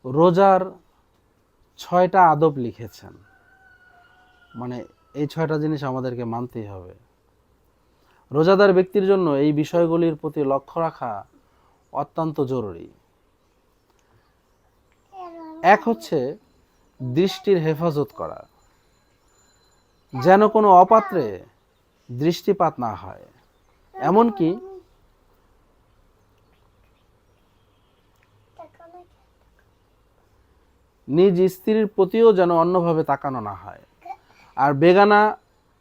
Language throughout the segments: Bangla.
রোজার 6টা আদব লিখেছেন। মানে এই 6টা জিনিস আমাদেরকে মানতেই হবে। রোজাদার ব্যক্তির জন্য এই বিষয়গুলির প্রতি লক্ষ্য রাখা অত্যন্ত জরুরি। এক হচ্ছে দৃষ্টির হেফাজত করা, যেন কোনো অপাত্রে দৃষ্টিপাত না হয়, এমনকি নিজ স্ত্রীর প্রতিও যেন অন্যভাবে তাকানো না হয়। আর বেগানা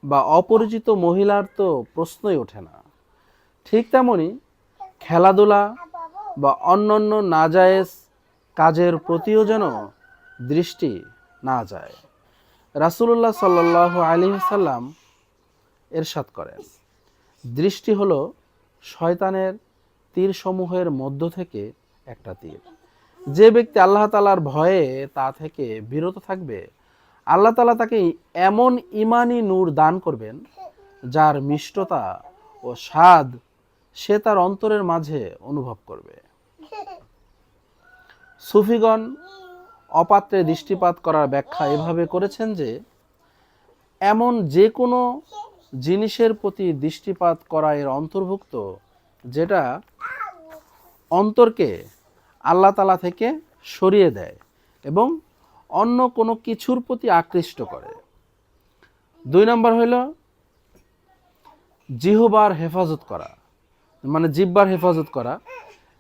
বা অপরিচিত মহিলার তো প্রশ্নই ওঠে না। ঠিক তেমনি খেলাধুলা বা অন্যান্য নাজায়েজ কাজের প্রতিও যেন দৃষ্টি না যায়। রাসূলুল্লাহ সাল্লাল্লাহু আলাইহি সাল্লাম ইরশাদ করেন, দৃষ্টি হলো শয়তানের তীরসমূহের মধ্য থেকে একটা তীর। যে ব্যক্তি আল্লাহ তাআলার ভয়ে তা থেকে বিরত থাকবে, আল্লাহ তাআলা তাকে এমন ঈমানী নূর দান করবেন যার মিষ্টতা ও স্বাদ সে তার অন্তরের মাঝে অনুভব করবে। সুফিগণ অপাত্রে দৃষ্টিপাত করার ব্যাখ্যা এভাবে করেছেন যে, এমন যে কোনো জিনিসের প্রতি দৃষ্টিপাত করা এর অন্তর্ভুক্ত যেটা অন্তরকে আল্লাহ তাআলা থেকে সরিয়ে দেয় এবং অন্য কোনো কিছুর প্রতি আকৃষ্ট করে। 2 নম্বর হইল জিহবার হেফাজত করা, মানে জিহ্বার হেফাজত করা।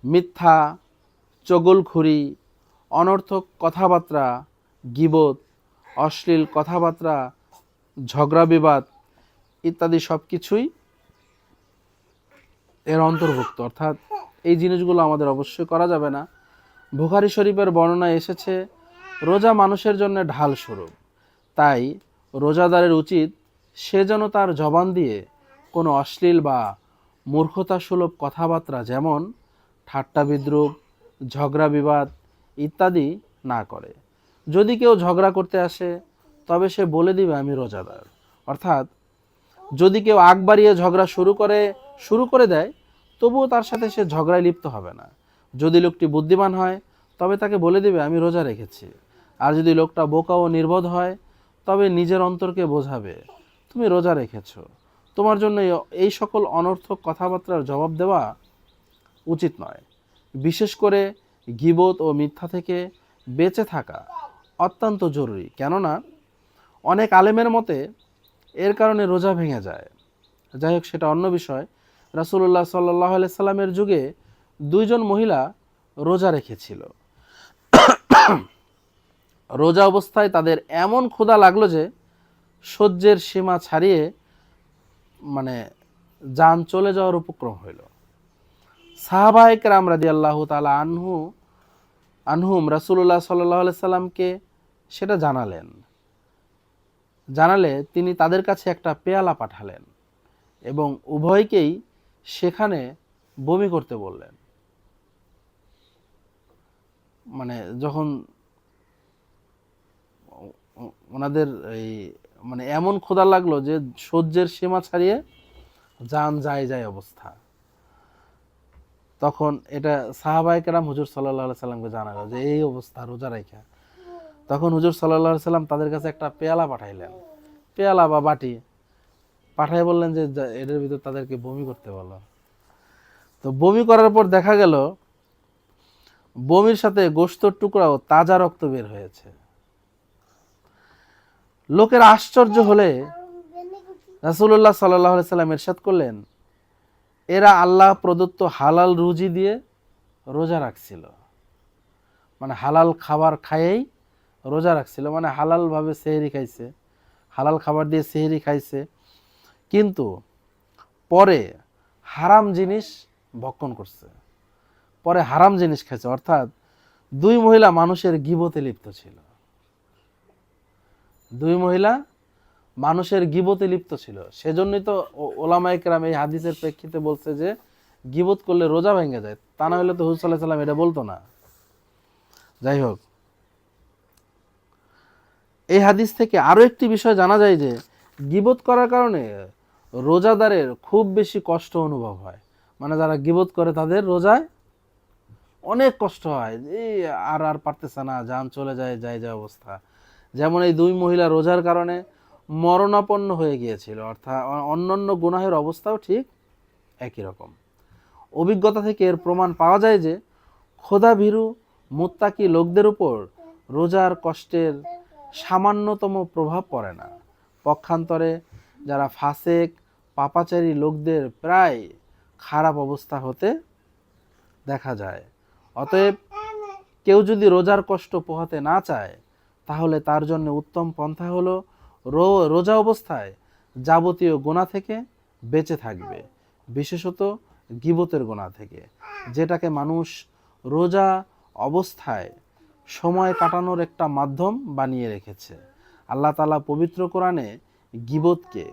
মিথ্যা, চগলখুরি, অনর্থক কথাবার্তা, গীবত, অশ্লীল কথাবার্তা, ঝগড়া বিবাদ ইত্যাদি সব কিছুই এর অন্তর্ভুক্ত। অর্থাৎ এই জিনিসগুলো আমাদের অবশ্যই করা যাবে না। বুখারী শরীফের বর্ণনায় এসেছে, রোজা মানুষের জন্য ঢাল স্বরূপ, তাই রোজাদারের উচিত সে যেন তার জবান দিয়ে কোনো অশ্লীল বা মূর্খতাসুলভ কথাবার্তা যেমন ঠাট্টা বিদ্রূপ, ঝগড়া বিবাদ ইত্যাদি না করে। যদি কেউ ঝগড়া করতে আসে তবে সে বলে দিবে আমি রোজাদার। অর্থাৎ যদি কেউ আগ বাড়িয়ে ঝগড়া শুরু করে দেয় তবুও তার সাথে সে ঝগড়ায় লিপ্ত হবে না। যদি লোকটি বুদ্ধিমান হয় তবে তাকে বলে দিবে আমি রোজা রেখেছি। আর যদি লোকটা বোকা ও নির্বোধ হয় তবে নিজের অন্তরকে বোঝাবে তুমি রোজা রেখেছো। তোমার জন্য এই সকল অনর্থক কথাবার্তার জবাব দেওয়া উচিত নয়। বিশেষ করে গীবত ও মিথ্যা থেকে বেঁচে থাকা অত্যন্ত জরুরি, কেননা অনেক আলেমের মতে এর কারণে রোজা ভেঙে যায়। যাই হোক, সেটা অন্য বিষয়। রাসূলুল্লাহ সাল্লাল্লাহু আলাইহি সাল্লামের যুগে 2 জন মহিলা রোজা রেখেছিল। রোজা অবস্থায় তাদের এমন ক্ষুধা লাগলো যে সহ্যের সীমা ছাড়িয়ে মানে জান চলে যাওয়ার উপক্রম হইল। সাহাবায়ে কেরাম রাদিয়াল্লাহু তাআলা আনহুম রাসূলুল্লাহ সাল্লাল্লাহু আলাইহি সাল্লামকে সেটা জানালে তিনি তাদের কাছে একটা পেয়ালা পাঠালেন এবং উভয়কেই সেখানে বমি করতে বললেন। মানে যখন ওনাদের এই মানে এমন ক্ষুধা লাগলো যে সহ্যের সীমা ছাড়িয়ে জান যায় অবস্থা, তখন এটা সাহাবায়ে কেরাম হুজুর সাল্লাল্লাহু আলাইহি সাল্লামকে জানালো যে এই অবস্থা রোজা রাখা। তখন হুজুর সাল্লাল্লাহু আলাইহি সাল্লাম তাদের কাছে একটা পেয়ালা পাঠাইলেন, পেয়ালা বা বাটি পাঠাই বললেন যে এদের ভিতর তাদেরকে বমি করতে বলো। তো বমি করার পর দেখা গেল বমির সাথে গোশতের টুকরা ও তাজা রক্ত বের হয়েছে। লোকের আশ্চর্য হলে রাসূলুল্লাহ সাল্লাল্লাহু আলাইহি সাল্লাম ইরশাদ করলেন, এরা আল্লাহ প্রদত্ত হালাল রুজি দিয়ে রোজা রাখছিল। মানে হালাল খাবার খাইয়েই রোজা রাখছিল, মানে হালালভাবে সেহরি খাইছে, হালাল খাবার দিয়ে সেহরি খাইছে, কিন্তু পরে হারাম জিনিস ভক্ষণ করছে, পরে হারাম জিনিস খাইছে। অর্থাৎ 2 মহিলা মানুষের গীবতে লিপ্ত ছিল, 2 মহিলা মানুষের গীবতে লিপ্ত ছিল। সেজন্যই তো ওলামায়ে কেরাম এই হাদিসের প্রেক্ষিতে বলছে যে গীবত করলে রোজা ভেঙে যায়, তা না হলে তো হুজুর সাল্লাল্লাহু আলাইহি সাল্লাম এটা বলতো না। যাই হোক, এই হাদিস থেকে আরো একটি বিষয় জানা যায় যে গীবত করার কারণে রোজাদারের খুব বেশি কষ্ট অনুভব হয়। মানে যারা গীবত করে তাদের রোজায় অনেক কষ্ট হয়, এই আর আর পারতেছে না, জান চলে যায়, যায় অবস্থা। যেমন এই দুই মহিলা রোজার কারণে মরণাপন্ন হয়ে গিয়েছিল, অর্থাৎ অন্যান্য গুনাহের অবস্থাও ঠিক একই রকম। অভিজ্ঞতা থেকে এর প্রমাণ পাওয়া যায় যে খোদাভীরু মুত্তাকি লোকদের উপর রোজার কষ্টের সামান্যতম প্রভাব পড়ে না। পক্ষান্তরে যারা ফাসেক পাপাচারী লোকদের প্রায় খারাপ অবস্থা হতে দেখা যায়। অতএব কেউ যদি রোজার কষ্ট পোহাতে না চায়, তাহলে তার জন্য উত্তম পন্থা হলো রোজা অবস্থায় যাবতীয় গুনাহ থেকে বেঁচে থাকবে, বিশেষত গীবতের গুনাহ থেকে, যেটাকে মানুষ রোজা অবস্থায় সময় কাটানোর একটা মাধ্যম বানিয়ে রেখেছে। আল্লাহ তাআলা পবিত্র কোরআনে গীবতকে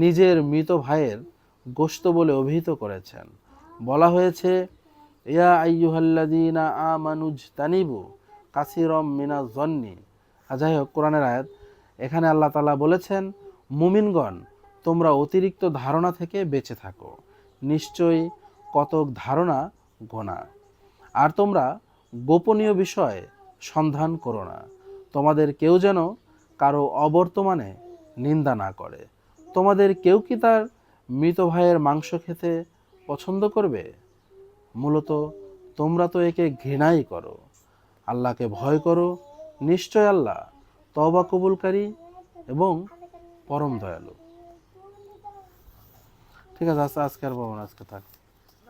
নিজের মৃত ভাইয়ের গোশত বলে অভিহিত করেছেন। বলা হয়েছে, ইয়া আইয়ুহাল্লাযীনা আমানুজতানিবু কাসীরাম মিনাজ যন্নি। যাই হোক, কোরআনের আয়াত। এখানে আল্লাহ তাআলা বলেছেন, মুমিনগণ, তোমরা অতিরিক্ত ধারণা থেকে বেঁচে থাকো, নিশ্চয়ই কতক ধারণা গোনা। আর তোমরা গোপনীয় বিষয়ে সন্ধান করো না, তোমাদের কেউ যেন কারো অবর্তমানে নিন্দা না করে। তোমাদের কেউ কি তার মৃত ভাইয়ের মাংস খেতে পছন্দ করবে? মূলত তোমরা তো একে ঘৃণাই করো। আল্লাহকে ভয় করো, নিশ্চয় আল্লাহ তওবা কবুলকারী এবং পরম দয়ালু। ঠিক আছে, আজকে আর বলবো না, আজকে থাক।